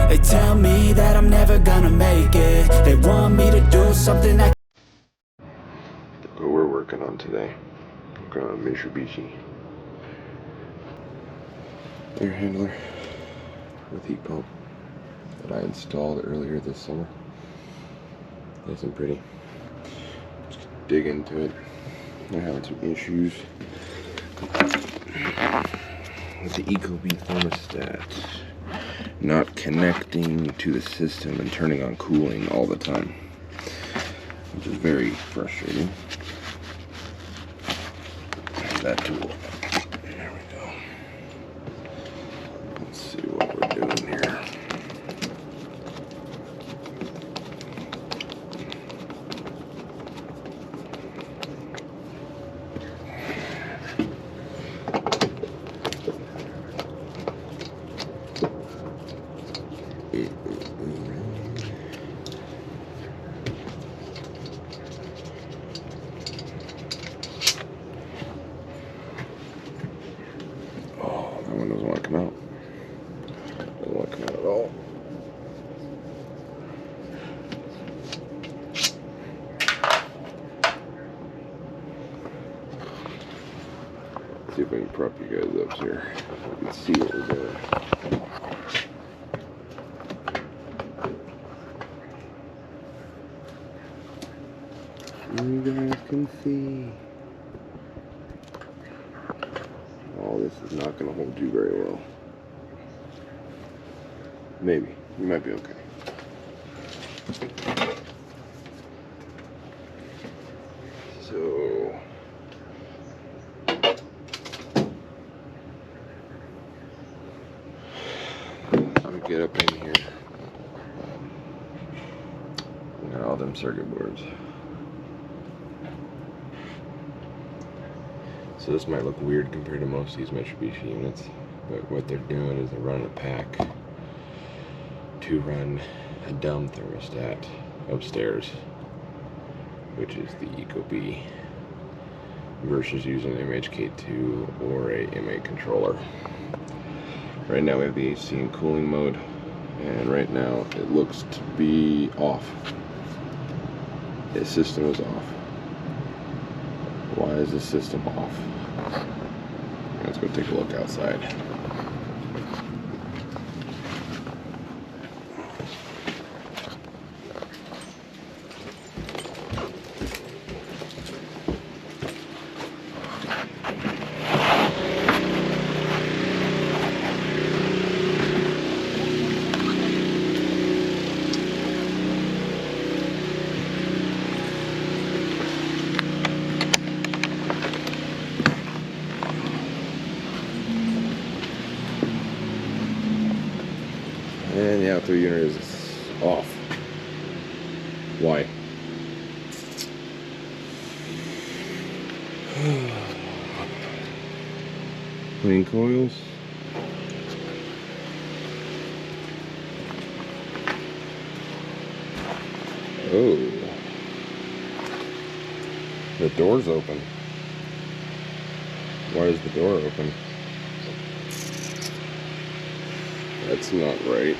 They tell me that I'm never gonna make it. They want me to do something that What we're working on today. Working on a Mitsubishi air handler with heat pump that I installed earlier this summer. Isn't pretty. Just dig into it. They're having some issues with the Ecobee thermostat not connecting to the system and turning on cooling all the time, which is very frustrating. That tool. There we go. Let's see what we're doing here. Oh, that one doesn't want to come out. Doesn't want to come out at all. See if I can prop you guys up here so you can see what we're doing. You guys can see. Oh, this is not going to hold you very well. Maybe. You might be okay. So, let me get up in here. Got all them circuit boards. So this might look weird compared to most of these Mitsubishi units, but what they're doing is they're running a pack to run a dumb thermostat upstairs, which is the Ecobee, versus using an MHK2 or a MA controller. Right now we have the AC and cooling mode, and right now it looks to be off. The system is off. Why is the system off? Let's go take a look outside. And the outdoor unit is off. Why? Clean coils. Oh. The door's open. Why is the door open? That's not right.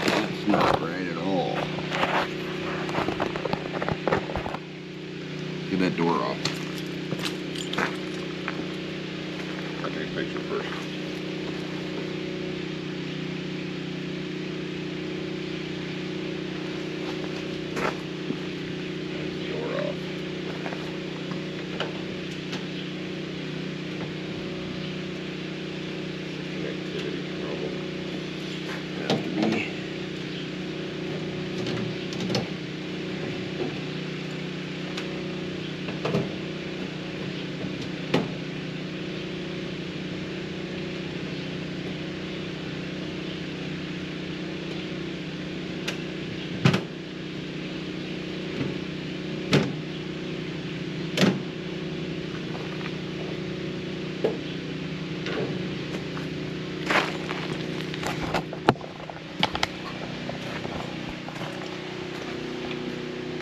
That's not right at all. Get that door off. I'll take a picture first.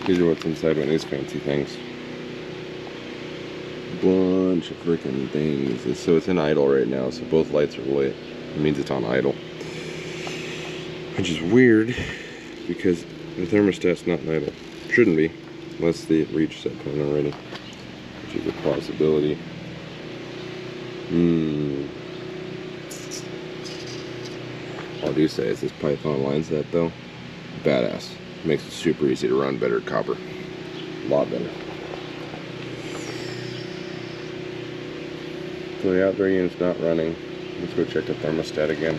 These are what's inside one of these fancy things. bunch of freaking things. So it's in idle right now, so both lights are lit. It means it's on idle. Which is weird, because the thermostat's not in idle. Shouldn't be, unless they reached that point already, which is a possibility. All I do say is this Python line set though, badass. Makes it super easy to run, better copper. A lot better. So the outdoor unit's not running. Let's go check the thermostat again.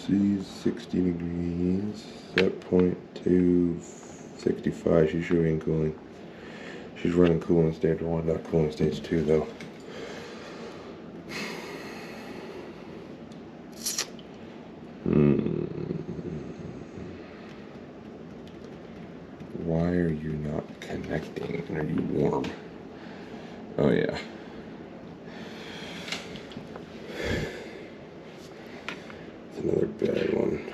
She's 60 degrees, set point to 65, she's showing cooling. She's running cooling stage 1, not cooling stage 2 though. Why are you not connecting? Are you warm? Oh yeah. It's another bad one.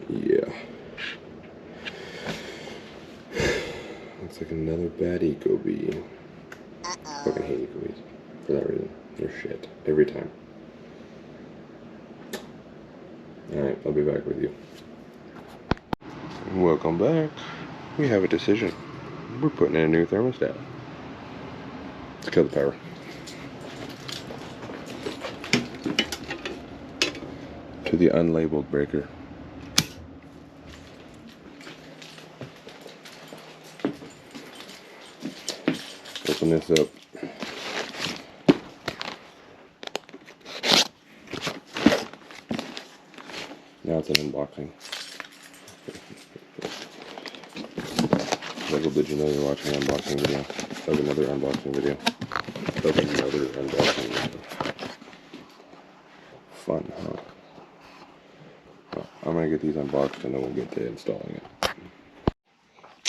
Yeah. Looks like another bad Ecobee. Fucking hate Ecobees. For that reason. They're shit. Every time. Alright, I'll be back with you. Welcome back. We have a decision. We're putting in a new thermostat. Let's kill the power. To the unlabeled breaker. Open this up. Now it's an unboxing. Little did you know you're watching an unboxing video of another unboxing video of another unboxing video. Fun, huh? Well, I'm gonna get these unboxed and then we'll get to installing it.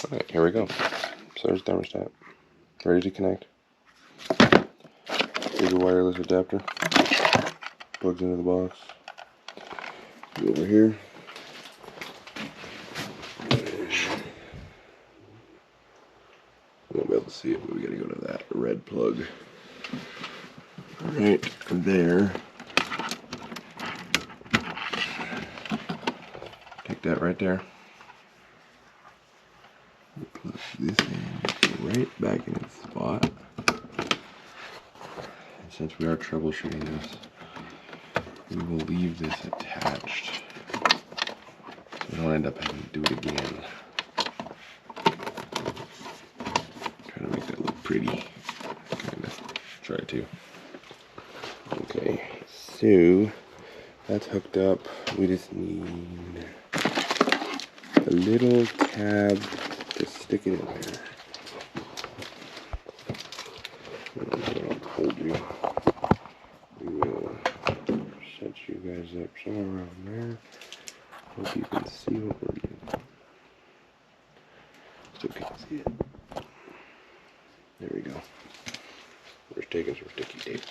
Alright, here we go. So there's the thermostat. Ready to connect. Here's a wireless adapter. Plugs into the box. Go over here. I won't be able to see it, but we gotta go to that red plug. Right there. Take that right there. Plug this in right back in its spot. And since we are troubleshooting this, we will leave this attached. So we don't end up having to do it again. Try to make that look pretty. Kind of. Try to. Okay, so that's hooked up. We just need a little tab to stick it in there. I'll hold you. We will set you guys up somewhere around there. Hope you can see what we're doing. Still can't see it. There we go. We're taking some sticky tape.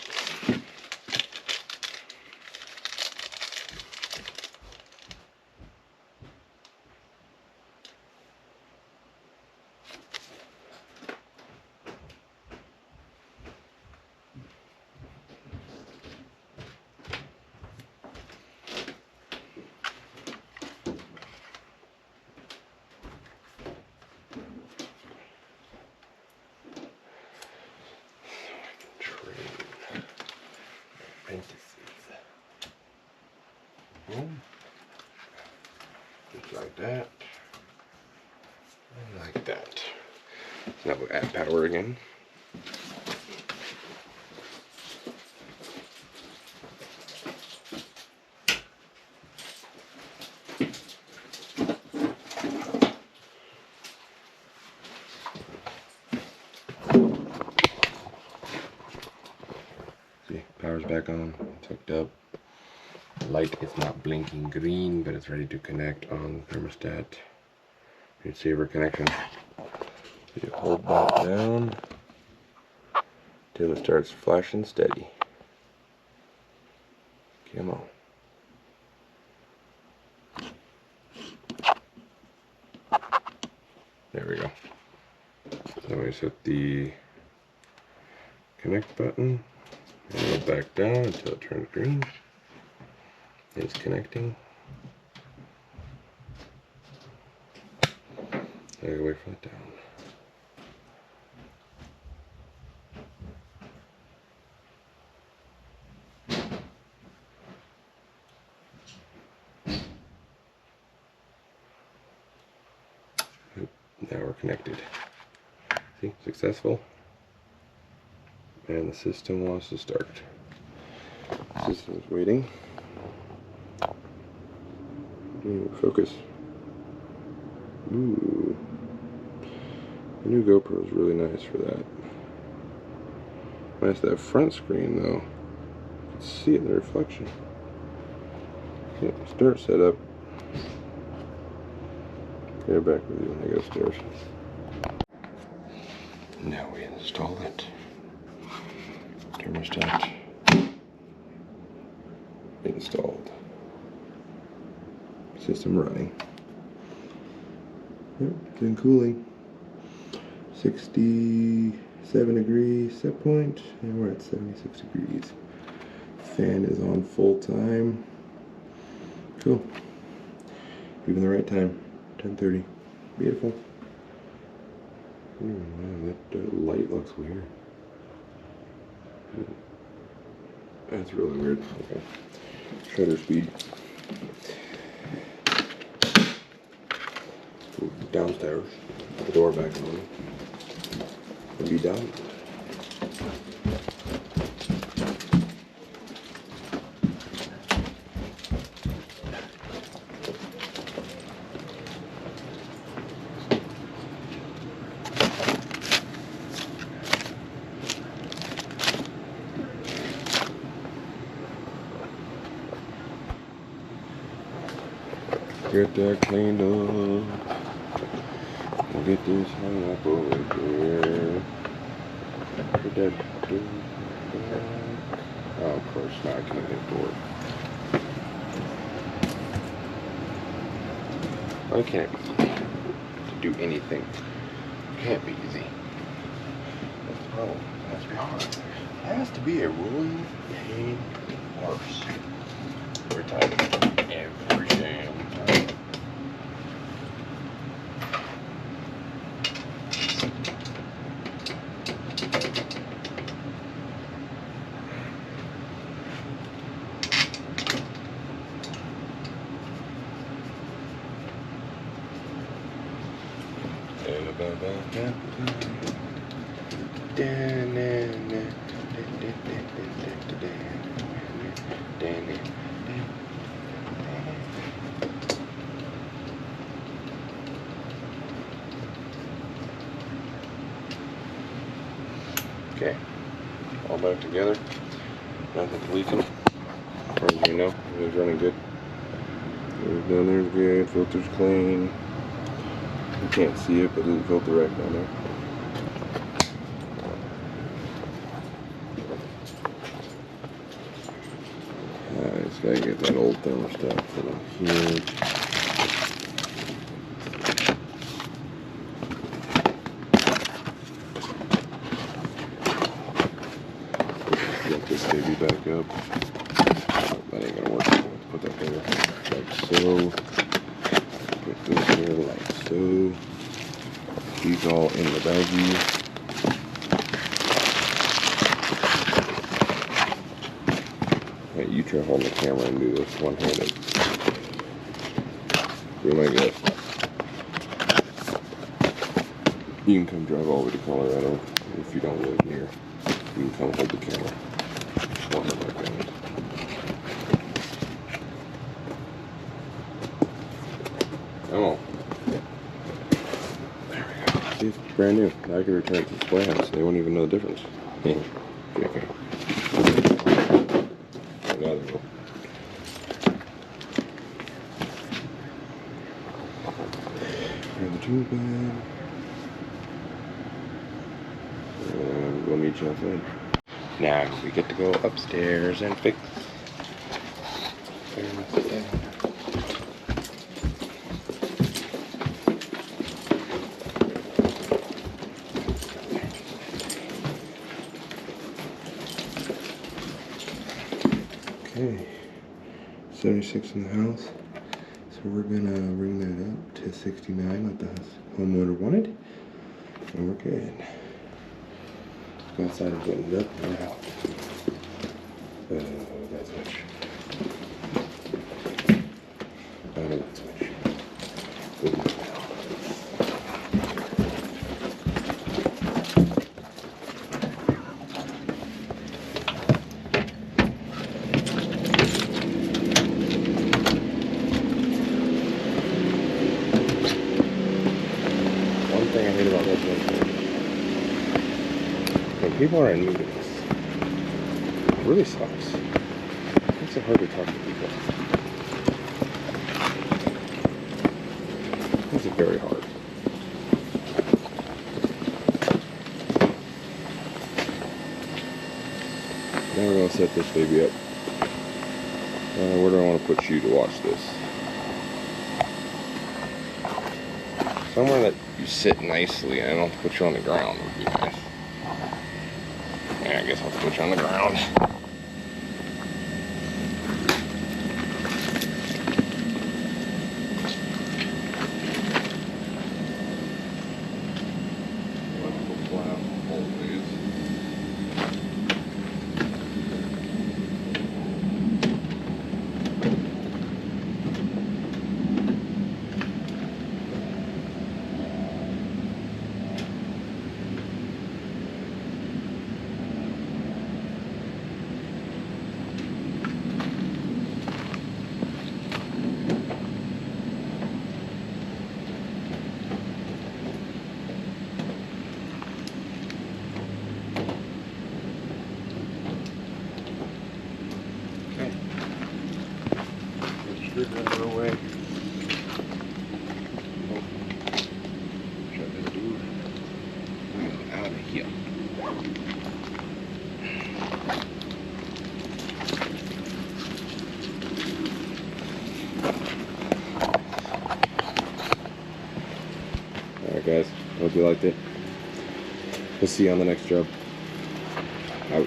Just like that. And like that. So now we'll add power again. back on. It's hooked up. The light is not blinking green, but it's ready to connect on the thermostat. Receiver connection. You hold that down till it starts flashing steady. Come on. There we go. Then we set the connect button and go back down until it turns green. It's connecting. I gotta wait for it down. Now we're connected. See, successful. And the system wants to start. The system is waiting. Focus. Ooh. The new GoPro is really nice for that. Minus that front screen though. You can see it in the reflection. Okay, start setup. Get back with you when I go upstairs. Now we install it. Thermostat installed. System running. Yep, getting cooling. 67 degrees set point, and we're at 76 degrees. Fan is on full time. Cool. Even the right time. 10:30. Beautiful. Man, that light looks weird. That's really weird. Okay. Shutter speed. Downstairs. Put the door back on. And be done. Get that cleaned up. We'll get this hung up over here. Put that door back. Oh, of course, now I can't get door. Why can't it be easy to do anything? It can't be easy. That's the problem. It has to be hard. It has to be a rolling pain horse. Every time. Every damn time. Okay, all back together. Nothing's leaking. As far as you know, it's running good. Everything down there is good. Filter's clean. You can't see it, but there's a filter right down there. I just gotta get that old thermostat from here. Get this baby back up. Oh, that ain't gonna work. Let's put that there like so. Put this here like so. These all in the baggie. Hey, you try holding the camera and do this one-handed. Be my guest. You can come drive all the way to Colorado if you don't live near. You can come hold the camera. One of my guys. Come on. There we go. See, it's brand new. Now I can return it to the display house. They won't even know the difference. Okay. too bad. We'll meet you outside. Now we get to go upstairs and fix. Okay, 76 in the house. So we're gonna bring that up to 69 like the homeowner wanted. And we're good. Go outside and button it up and out. That switch. That switch. Good enough now. One thing I hate about residential, when people are in meetings, it really sucks. It makes it hard to talk to people. It makes it very hard. Now we're going to set this baby up. Where do I want to put you to watch this? Somewhere that you sit nicely and I don't have to put you on the ground would be nice. Yeah, I guess I'll put you on the ground. Screwdriver away. Oh. Shut this door. I'm out of here. Alright guys, hope you liked it. We'll see you on the next job. Out.